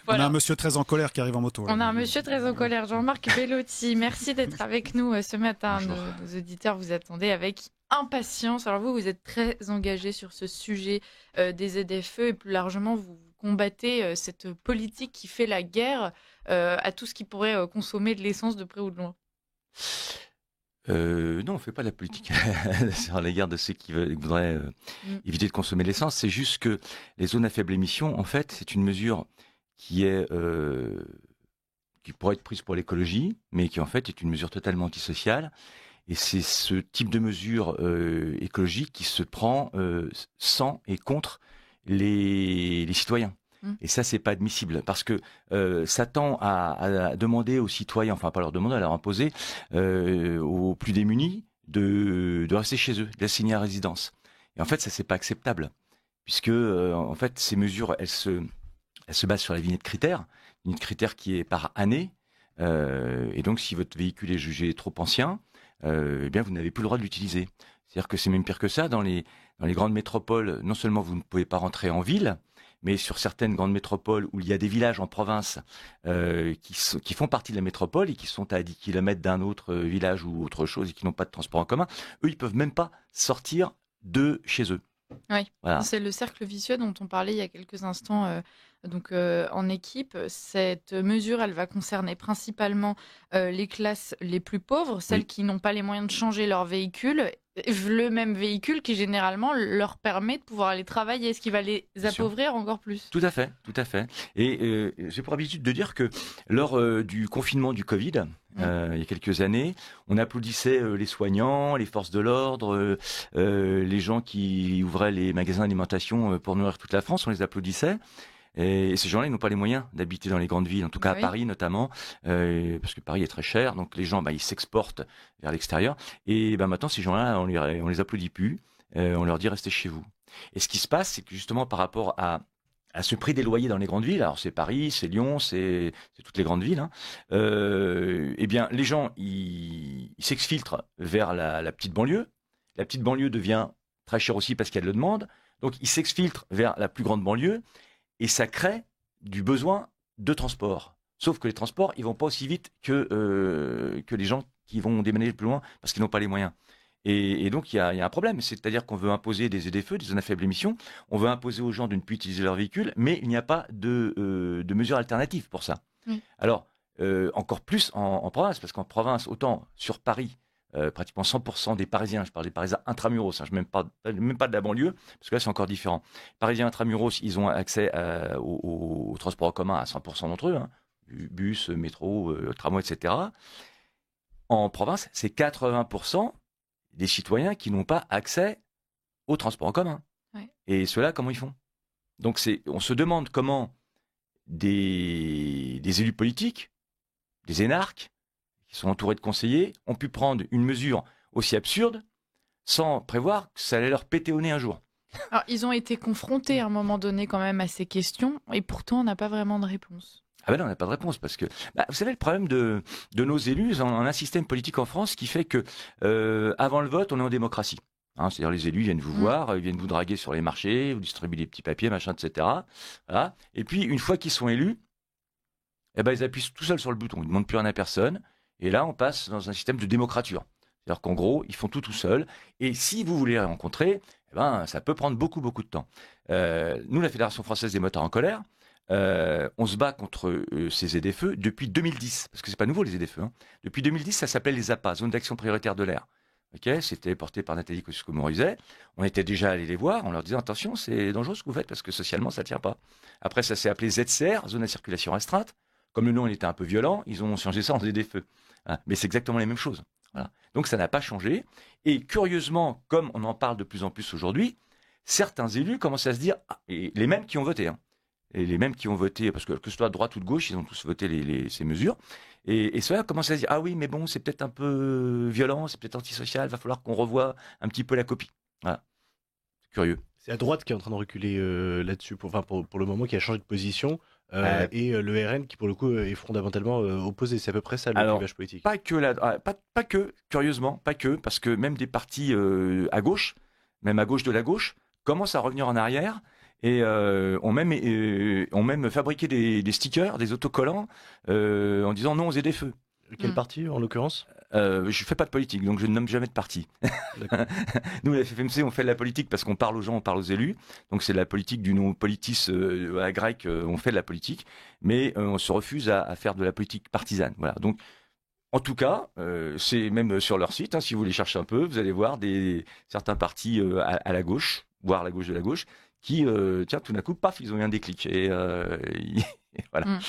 Voilà. On a un monsieur très en colère qui arrive en moto. On a un monsieur très en colère, Jean-Marc Bellotti. Merci d'être avec nous ce matin. Nos auditeurs vous attendaient avec impatience. Alors vous êtes très engagé sur ce sujet des ZFE et plus largement, vous combattez cette politique qui fait la guerre à tout ce qui pourrait consommer de l'essence de près ou de loin. Non, on ne fait pas de la politique sur l'égard de ceux qui voudraient éviter de consommer l'essence. C'est juste que les zones à faible émission, en fait, c'est une mesure qui pourrait être prise pour l'écologie, mais qui en fait est une mesure totalement antisociale. Et c'est ce type de mesure écologique qui se prend sans et contre les citoyens. Et ça, c'est pas admissible parce que ça tend à demander aux citoyens, enfin pas leur demander, à leur imposer aux plus démunis de rester chez eux, d'assigner à résidence. Et en fait, ça c'est pas acceptable puisque en fait ces mesures, elles se basent sur la vignette critère qui est par année. Et donc, si votre véhicule est jugé trop ancien, eh bien vous n'avez plus le droit de l'utiliser. C'est-à-dire que c'est même pire que ça. Dans les grandes métropoles, non seulement vous ne pouvez pas rentrer en ville, mais sur certaines grandes métropoles où il y a des villages en province qui font partie de la métropole et qui sont à 10 km d'un autre village ou autre chose et qui n'ont pas de transport en commun, eux, ils peuvent même pas sortir de chez eux. Oui, voilà. C'est le cercle vicieux dont on parlait il y a quelques instants en équipe. Cette mesure, elle va concerner principalement les classes les plus pauvres, celles qui n'ont pas les moyens de changer leur véhicule, le même véhicule qui généralement leur permet de pouvoir aller travailler, ce qui va les appauvrir encore plus. Tout à fait, tout à fait. Et j'ai pour habitude de dire que lors du confinement du Covid, il y a quelques années, on applaudissait les soignants, les forces de l'ordre, les gens qui ouvraient les magasins d'alimentation pour nourrir toute la France, on les applaudissait. Et ces gens-là, ils n'ont pas les moyens d'habiter dans les grandes villes, en tout cas à Paris notamment, parce que Paris est très cher, donc les gens, ils s'exportent vers l'extérieur. Et maintenant, ces gens-là, on les applaudit plus, on leur dit restez chez vous. Et ce qui se passe, c'est que justement par rapport à ce prix des loyers dans les grandes villes, alors c'est Paris, c'est Lyon, c'est toutes les grandes villes, eh bien les gens, ils s'exfiltrent vers la petite banlieue. La petite banlieue devient très chère aussi parce qu'il y a de la demande, donc ils s'exfiltrent vers la plus grande banlieue. Et ça crée du besoin de transport. Sauf que les transports, ils vont pas aussi vite que les gens qui vont déménager plus loin parce qu'ils n'ont pas les moyens. Et donc, il y a un problème. C'est-à-dire qu'on veut imposer des ZFE, des zones à faible émission. On veut imposer aux gens de ne plus utiliser leur véhicule, mais il n'y a pas de mesures alternatives pour ça. Alors, encore plus en province, parce qu'en province, autant sur Paris, pratiquement 100% des Parisiens, je parle des Parisiens intramuros, je ne parle même pas de la banlieue, parce que là c'est encore différent. Parisiens intramuros, ils ont accès au transport en commun à 100% d'entre eux, bus, métro, tramway, etc. En province, c'est 80% des citoyens qui n'ont pas accès au transport en commun. Et ceux-là, comment ils font ? Donc on se demande comment des élus politiques, des énarques, qui sont entourés de conseillers, ont pu prendre une mesure aussi absurde sans prévoir que ça allait leur péter au nez un jour. Alors, ils ont été confrontés à un moment donné quand même à ces questions et pourtant on n'a pas vraiment de réponse. Ah ben non, on n'a pas de réponse parce que, vous savez, le problème de nos élus, on a un système politique en France qui fait que avant le vote, on est en démocratie. C'est-à-dire les élus viennent vous voir, ils viennent vous draguer sur les marchés, vous distribuez des petits papiers, machin, etc. Voilà. Et puis, une fois qu'ils sont élus, ils appuient tout seuls sur le bouton, ils ne demandent plus rien à personne. Et là, on passe dans un système de démocrature. C'est-à-dire qu'en gros, ils font tout seuls. Et si vous voulez les rencontrer, ça peut prendre beaucoup, beaucoup de temps. Nous, la Fédération française des motards en colère, on se bat contre ces ZFE depuis 2010. Parce que c'est pas nouveau, les ZFE. Depuis 2010, ça s'appelait les APA, Zones d'action prioritaire de l'air. C'était porté par Nathalie Kosciusko-Morizet. On était déjà allé les voir, on leur disait attention, c'est dangereux ce que vous faites parce que socialement, ça ne tient pas. Après, ça s'est appelé ZCR, Zone à circulation restreinte. Comme le nom il était un peu violent, ils ont changé ça en ZFE. Mais c'est exactement les mêmes choses. Voilà. Donc ça n'a pas changé. Et curieusement, comme on en parle de plus en plus aujourd'hui, certains élus commencent à se dire, et les mêmes qui ont voté, et les mêmes qui ont voté, parce que ce soit de droite ou de gauche, ils ont tous voté ces mesures, et ceux-là commencent à se dire, ah oui, mais bon, c'est peut-être un peu violent, c'est peut-être antisocial, il va falloir qu'on revoie un petit peu la copie. Voilà. C'est curieux. C'est la droite qui est en train de reculer là-dessus, pour le moment, qui a changé de position. Et le RN qui pour le coup est fondamentalement opposé, c'est à peu près ça le clivage politique. Pas que, curieusement, parce que même des partis à gauche, même à gauche de la gauche, commencent à revenir en arrière et ont même fabriqué des stickers, des autocollants en disant non aux ZFE. Quel parti en l'occurrence? Je fais pas de politique, donc je ne nomme jamais de parti. Nous, la FFMC, on fait de la politique parce qu'on parle aux gens, on parle aux élus. Donc c'est de la politique du nom politis à grec, on fait de la politique, mais on se refuse à faire de la politique partisane. Voilà. Donc en tout cas, c'est même sur leur site, hein, si vous voulez chercher un peu, vous allez voir certains partis à la gauche, voire la gauche de la gauche, qui, tiens, tout d'un coup, paf, ils ont eu un déclic. Et voilà.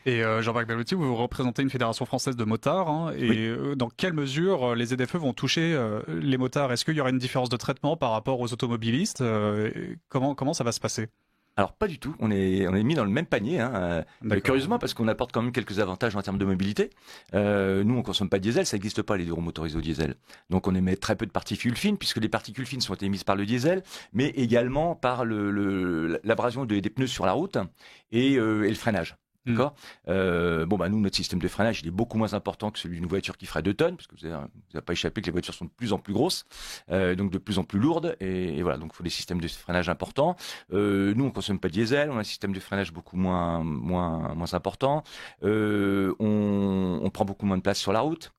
Et Jean-Marc Bellotti, vous représentez une fédération française de motards, hein, et dans quelle mesure les ZFE vont toucher les motards? Est-ce qu'il y aura une différence de traitement par rapport aux automobilistes? Comment ça va se passer? Alors pas du tout, on est mis dans le même panier, hein, curieusement parce qu'on apporte quand même quelques avantages en termes de mobilité. Nous on consomme pas de diesel, ça n'existe pas les roues motorisées au diesel. Donc on émet très peu de particules fines puisque les particules fines sont émises par le diesel, mais également par l'abrasion des pneus sur la route et le freinage. D'accord. Nous, notre système de freinage, il est beaucoup moins important que celui d'une voiture qui ferait 2 tonnes, parce que vous n'avez pas échappé que les voitures sont de plus en plus grosses, donc de plus en plus lourdes, et voilà, donc il faut des systèmes de freinage importants. Nous, on consomme pas de diesel, on a un système de freinage beaucoup moins important. On prend beaucoup moins de place sur la route.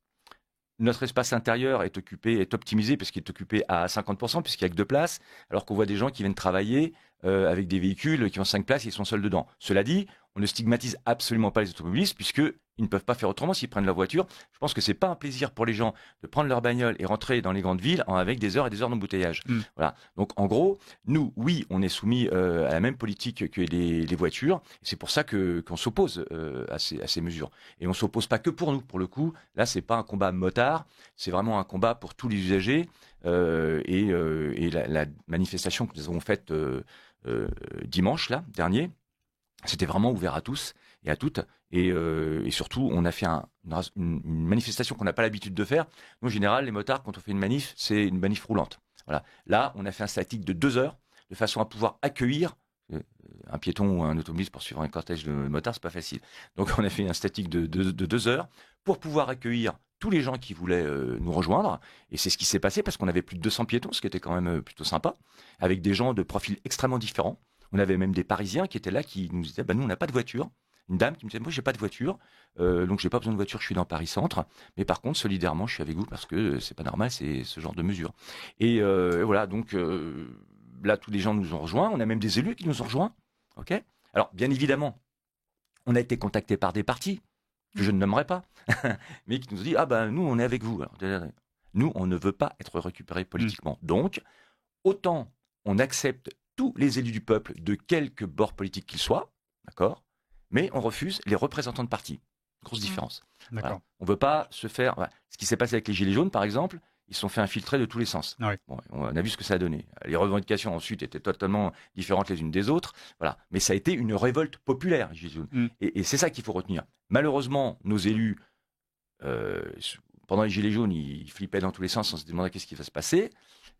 Notre espace intérieur est optimisé parce qu'il est occupé à 50% puisqu'il n'y a que 2 places, alors qu'on voit des gens qui viennent travailler avec des véhicules qui ont 5 places et ils sont seuls dedans. Cela dit, on ne stigmatise absolument pas les automobilistes puisqu'ils ne peuvent pas faire autrement s'ils prennent leur voiture. Je pense que c'est pas un plaisir pour les gens de prendre leur bagnole et rentrer dans les grandes villes avec des heures et des heures d'embouteillage. Voilà. Donc en gros, nous, oui, on est soumis à la même politique que les voitures. C'est pour ça qu'on s'oppose à ces mesures. Et on s'oppose pas que pour nous. Pour le coup, là, c'est pas un combat motard, c'est vraiment un combat pour tous les usagers. Et la manifestation que nous avons faite dimanche dernier, c'était vraiment ouvert à tous et à toutes. Et surtout, on a fait une manifestation qu'on n'a pas l'habitude de faire. Nous, en général, les motards, quand on fait une manif, c'est une manif roulante. Voilà. Là, on a fait un statique de 2 heures, de façon à pouvoir accueillir un piéton ou un automobiliste pour suivre un cortège de motards, c'est pas facile. Donc, on a fait un statique de 2 heures pour pouvoir accueillir tous les gens qui voulaient nous rejoindre. Et c'est ce qui s'est passé parce qu'on avait plus de 200 piétons, ce qui était quand même plutôt sympa, avec des gens de profils extrêmement différents. On avait même des Parisiens qui étaient là, qui nous disaient nous, on n'a pas de voiture. Une dame qui me disait moi, j'ai pas de voiture, donc j'ai pas besoin de voiture, je suis dans Paris Centre. Mais par contre, solidairement, je suis avec vous parce que c'est pas normal, c'est ce genre de mesure. Et voilà, donc là, tous les gens nous ont rejoints. On a même des élus qui nous ont rejoints. Ok. Alors, bien évidemment, on a été contactés par des partis que je ne nommerai pas, mais qui nous ont dit nous, on est avec vous. Alors, nous, on ne veut pas être récupérés politiquement. Donc, autant on accepte tous les élus du peuple, de quelque bord politique qu'ils soient, d'accord, mais on refuse les représentants de partis. Grosse différence. Voilà. On ne veut pas se faire... Voilà. Ce qui s'est passé avec les Gilets jaunes, par exemple, ils se sont fait infiltrer de tous les sens. Oui. Bon, on a vu ce que ça a donné. Les revendications, ensuite, étaient totalement différentes les unes des autres. Voilà. Mais ça a été une révolte populaire, les Gilets jaunes. Et c'est ça qu'il faut retenir. Malheureusement, nos élus, pendant les Gilets jaunes, ils flippaient dans tous les sens, on se demandait qu'est-ce qui va se passer.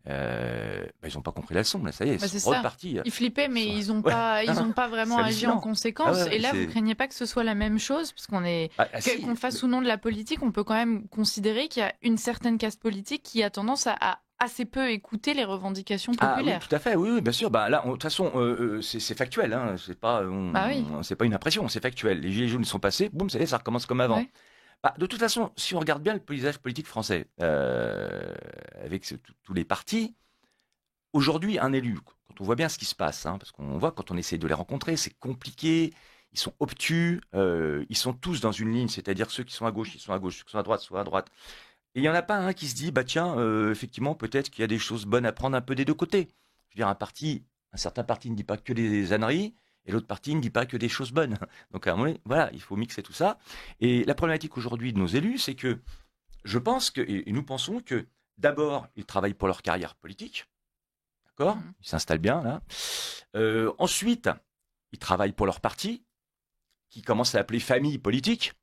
Ils n'ont pas compris la leçon, là, ça y est, c'est reparti. Ils flippaient, mais ils n'ont pas vraiment agi en conséquence. Et là, vous craignez pas que ce soit la même chose, parce qu'on fasse ou non de la politique, on peut quand même considérer qu'il y a une certaine caste politique qui a tendance à assez peu écouter les revendications populaires. Oui, tout à fait, oui, bien sûr. Là, de toute façon, c'est factuel, hein. C'est pas une impression, c'est factuel. Les Gilets jaunes sont passés, boum, ça y est, ça recommence comme avant. Ouais. De toute façon, si on regarde bien le paysage politique français, avec tous les partis, aujourd'hui, un élu, quand on voit bien ce qui se passe, hein, parce qu'on voit quand on essaie de les rencontrer, c'est compliqué, ils sont obtus, ils sont tous dans une ligne, c'est-à-dire ceux qui sont à gauche, ils sont à gauche, ceux qui sont à droite, sont à droite. Et il n'y en a pas un qui se dit, effectivement, peut-être qu'il y a des choses bonnes à prendre un peu des deux côtés. Je veux dire, un certain parti ne dit pas que des âneries, et l'autre partie ne dit pas que des choses bonnes. Donc à un moment donné, voilà, il faut mixer tout ça. Et la problématique aujourd'hui de nos élus, c'est que je pense que, et nous pensons que d'abord, ils travaillent pour leur carrière politique. D'accord ? Ils s'installent bien, là. Ensuite, ils travaillent pour leur parti, qui commence à appeler famille politique.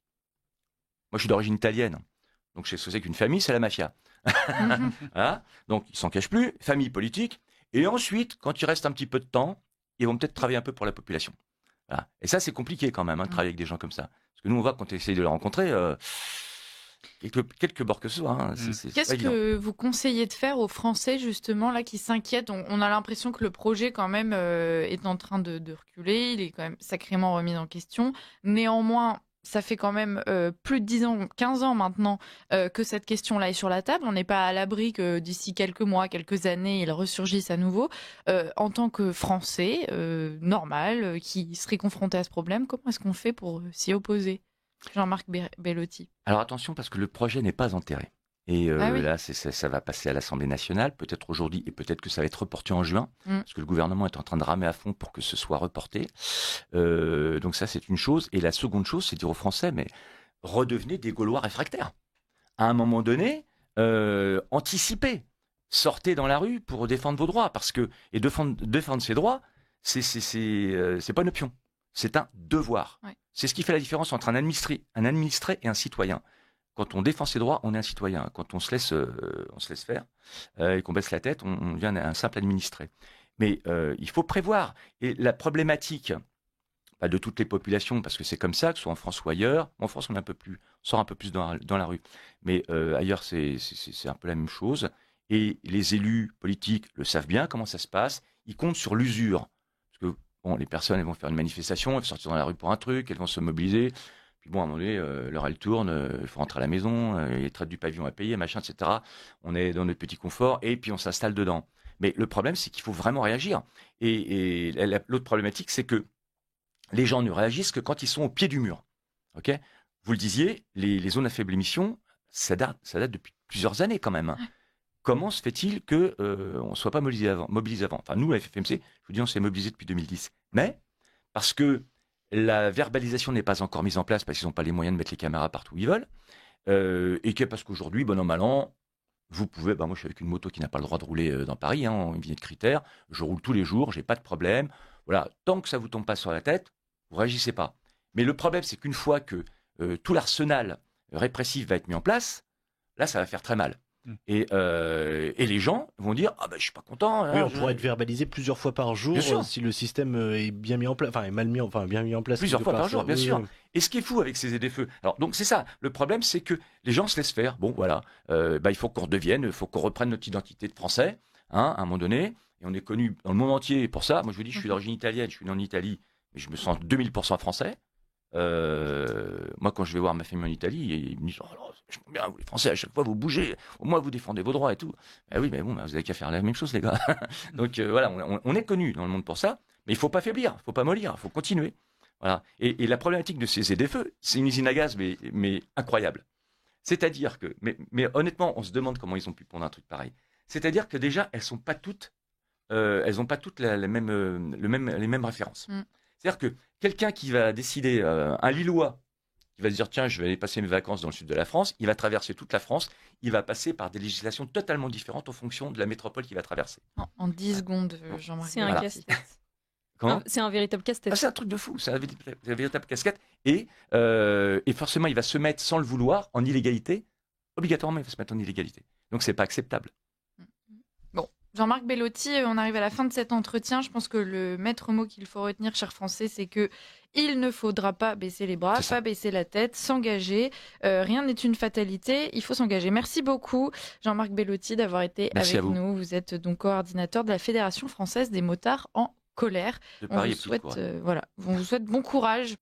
Moi, je suis d'origine italienne. Donc je sais ce que c'est qu'une famille, c'est la mafia. Voilà. Donc ils s'en cachent plus, famille politique. Et ensuite, quand il reste un petit peu de temps, ils vont peut-être travailler un peu pour la population. Voilà. Et ça, c'est compliqué quand même, de travailler avec des gens comme ça. Parce que nous, on voit quand on essaye de les rencontrer, quelque bord que ce soit. Hein. Qu'est-ce que vous conseillez de faire aux Français, justement, là, qui s'inquiètent? On a l'impression que le projet, quand même, est en train de reculer. Il est quand même sacrément remis en question. Néanmoins, ça fait quand même plus de 10 ans, 15 ans maintenant que cette question-là est sur la table. On n'est pas à l'abri que d'ici quelques mois, quelques années, il ressurgisse à nouveau. En tant que Français normal, qui serait confronté à ce problème, comment est-ce qu'on fait pour s'y opposer? Jean-Marc Bellotti. Alors attention, parce que le projet n'est pas enterré. Et oui. là, ça va passer à l'Assemblée nationale, peut-être aujourd'hui, et peut-être que ça va être reporté en juin, parce que le gouvernement est en train de ramer à fond pour que ce soit reporté. Donc ça, c'est une chose. Et la seconde chose, c'est de dire aux Français, mais redevenez des Gaulois réfractaires. À un moment donné, anticipez. Sortez dans la rue pour défendre vos droits, et défendre ses droits, c'est pas une option. C'est un devoir. Ouais. C'est ce qui fait la différence entre un administré et un citoyen. Quand on défend ses droits, on est un citoyen. Quand on se laisse faire et qu'on baisse la tête, on devient un simple administré. Mais il faut prévoir. Et la problématique de toutes les populations, parce que c'est comme ça, que ce soit en France ou ailleurs. En France, on sort un peu plus dans la rue. Mais ailleurs, c'est un peu la même chose. Et les élus politiques le savent bien comment ça se passe. Ils comptent sur l'usure. Parce que les personnes, elles vont faire une manifestation, elles vont sortir dans la rue pour un truc, elles vont se mobiliser. Puis bon, à un moment donné, l'heure elle tourne, il faut rentrer à la maison, les traites du pavillon à payer, machin, etc. On est dans notre petit confort et puis on s'installe dedans. Mais le problème, c'est qu'il faut vraiment réagir. Et l'autre problématique, c'est que les gens ne réagissent que quand ils sont au pied du mur. Ok ? Vous le disiez, les zones à faible émission, ça date depuis plusieurs années quand même. Hein. Comment se fait-il qu'on ne soit pas mobilisé avant? Enfin, nous, la FFMC, je vous dis, on s'est mobilisé depuis 2010. Mais parce que la verbalisation n'est pas encore mise en place parce qu'ils n'ont pas les moyens de mettre les caméras partout où ils veulent. Et parce qu'aujourd'hui, bon an, mal an, vous pouvez... moi, je suis avec une moto qui n'a pas le droit de rouler dans Paris, en vignette critère. Je roule tous les jours, j'ai pas de problème. Voilà, tant que ça vous tombe pas sur la tête, vous réagissez pas. Mais le problème, c'est qu'une fois que tout l'arsenal répressif va être mis en place, là, ça va faire très mal. Et les gens vont dire je suis pas content. Oui, on pourrait être verbalisé plusieurs fois par jour si le système est bien mis en place, bien mis en place plusieurs fois par jour, bien sûr. Oui. Et ce qui est fou avec ces ZFE, alors donc c'est ça. Le problème, c'est que les gens se laissent faire. Bon, voilà, il faut qu'on redevienne, il faut qu'on reprenne notre identité de Français, à un moment donné. Et on est connu dans le monde entier pour ça. Moi, je vous dis, je suis d'origine italienne, je suis né en Italie, mais je me sens 2000% français. Moi, quand je vais voir ma famille en Italie, ils me disent je comprends bien, vous les Français, à chaque fois vous bougez, au moins vous défendez vos droits et tout. Oui, mais bon, vous avez qu'à faire la même chose, les gars. Donc voilà, on est connus dans le monde pour ça, mais il faut pas faiblir, il faut pas mollir, il faut continuer. Voilà. Et la problématique de ces ZFE, c'est une usine à gaz, mais incroyable. C'est-à-dire que, mais honnêtement, on se demande comment ils ont pu pondre un truc pareil. C'est-à-dire que déjà, elles n'ont pas toutes les mêmes références. C'est-à-dire que quelqu'un qui va décider, un Lillois, qui va se dire tiens, je vais aller passer mes vacances dans le sud de la France, il va traverser toute la France, il va passer par des législations totalement différentes en fonction de la métropole qu'il va traverser. En 10 secondes, Jean-Marc. C'est un casse-tête. C'est un véritable casse-tête. C'est un truc de fou, c'est un véritable casquette. Et forcément, il va se mettre, sans le vouloir, en illégalité. Obligatoirement, il va se mettre en illégalité. Donc, c'est pas acceptable. Jean-Marc Bellotti, on arrive à la fin de cet entretien. Je pense que le maître mot qu'il faut retenir, chers Français, c'est que il ne faudra pas baisser les bras, pas baisser la tête, s'engager. Rien n'est une fatalité, il faut s'engager. Merci beaucoup, Jean-Marc Bellotti, d'avoir été avec nous. Vous êtes donc coordinateur de la Fédération française des motards en colère. De Paris on vous souhaite bon courage.